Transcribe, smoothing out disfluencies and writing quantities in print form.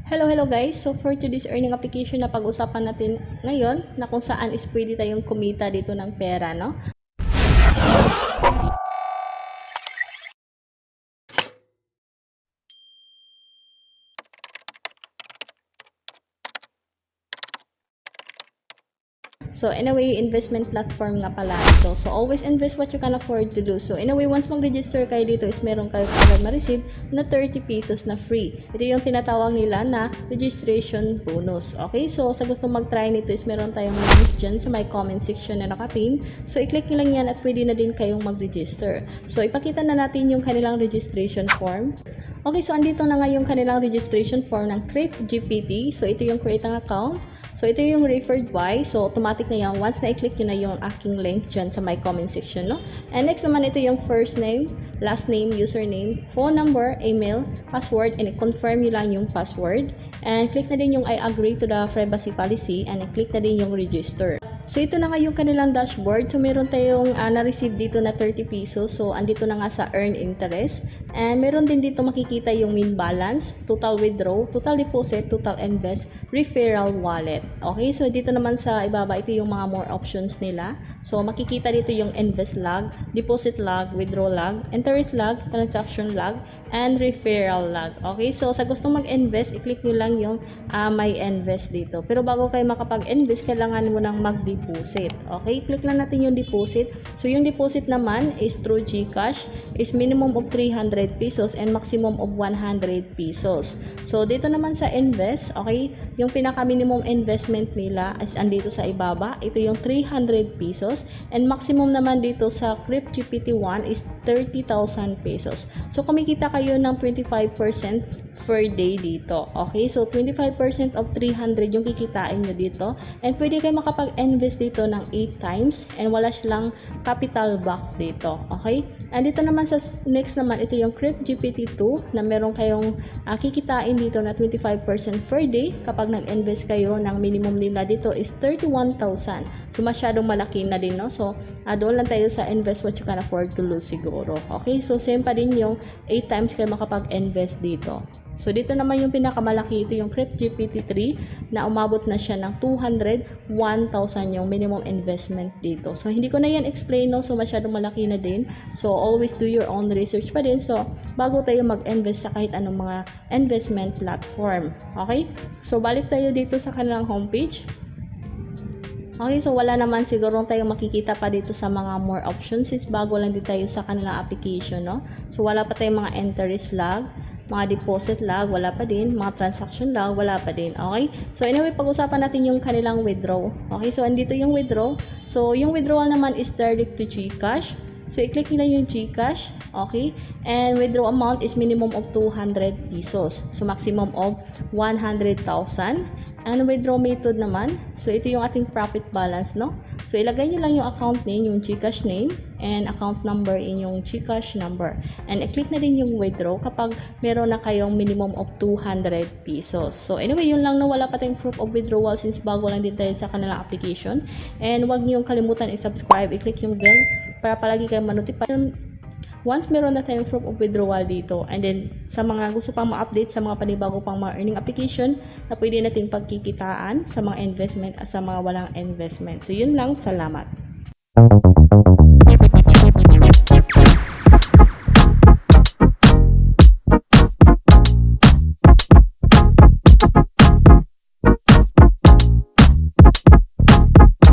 Hello guys! So for today's earning application na pag-usapan natin ngayon na kung saan is pwede tayong kumita dito ng pera, no? So anyway, investment platform nga pala ito. So always invest what you can afford to lose. So anyway, once mag-register kayo dito is meron kayo agad ma-receive na 30 pesos na free. Ito yung tinatawag nila na registration bonus. Okay, so sa gusto mag-try nito is meron tayong links dyan sa my comment section na nakapin. So i-click nyo lang yan at pwede na din kayong mag-register. So ipakita na natin yung kanilang registration form. Okay, so andito na nga yung kanilang registration form ng CryptGPT. So ito yung create an account. So ito yung referred by. So automatic na yan once na i-click nyo na yung aking link dyan sa my comment section, no? And next naman ito yung first name, last name, username, phone number, email, password, and i-confirm nyo lang yung password. And click na din yung I agree to the privacy policy and i-click na din yung register. So ito na nga yung kanilang dashboard. So meron tayong na-receive dito na 30 pesos. So andito na nga sa earn interest. And meron din dito makikita yung min balance, total withdraw, total deposit, total invest, referral wallet. Okay, so dito naman sa ibaba ito yung mga more options nila. So makikita dito yung invest log, deposit log, withdraw log, interest log, transaction log, and referral log. Okay, so sa gusto mag-invest, i-click nyo lang yung may invest dito. Pero bago kayo makapag-invest, kailangan mo nang mag-deposit. Okay, click lang natin yung deposit. So yung deposit naman is through GCash, is minimum of 300 pesos and maximum of 100 pesos. So dito naman sa invest, okay, yung pinaka-minimum investment nila is andito sa ibaba. Ito yung 300 pesos and maximum naman dito sa CryptGPT 1 is 30,000 pesos. So kumikita kayo ng 25% per day dito. Okay, so 25% of 300 yung kikitain nyo dito and pwede kayo makapag-invest dito ng 8 times and wala silang capital back dito. Okay, and dito naman sa next naman ito yung CryptGPT 2 na meron kayong kikitain dito na 25% per day kapag nag-invest kayo ng minimum nila dito is 31,000. So masyadong malaki na din, no? So doon lang tayo sa invest what you can afford to lose siguro. Okay, so same pa din yung 8 times kayo makapag-invest dito. So dito naman yung pinakamalaki, ito yung CryptGPT 3 na umabot na siya ng 201,000 yung minimum investment dito. So hindi ko na yan explain, no? So masyadong malaki na din. So always do your own research pa din. So bago tayo mag-invest sa kahit anong mga investment platform. Okay? So balik tayo dito sa kanilang homepage. Okay, so wala naman siguro tayong makikita pa dito sa mga more options since bago lang din tayo sa kanilang application, no? So wala pa tayong mga interest log, mga deposit log, wala pa din, mga transaction log, wala pa din. Okay, so anyway, pag-usapan natin yung kanilang withdraw. Okay, so andito yung withdraw. So yung withdrawal naman is direct to GCash. So i-click nyo na yung GCash. Okay, and withdraw amount is minimum of 200 pesos. So maximum of 100,000. And withdraw method naman, so ito yung ating profit balance, no? So ilagay nyo lang yung account name, yung GCash name, and account number in yung GCash number. And i-click na din yung withdraw kapag meron na kayong minimum of 200 pesos. So anyway, yun lang, no? Wala pa tayong proof of withdrawal since bago lang din tayo sa kanilang application. And wag nyo kalimutan i-subscribe, i-click yung bell para palagi kayong manotify once meron na tayong proof of withdrawal dito. And then, sa mga gusto pang ma-update sa mga panibago pang mga earning application na pwede nating pagkikitaan sa mga investment at sa mga walang investment. So, yun lang. Salamat.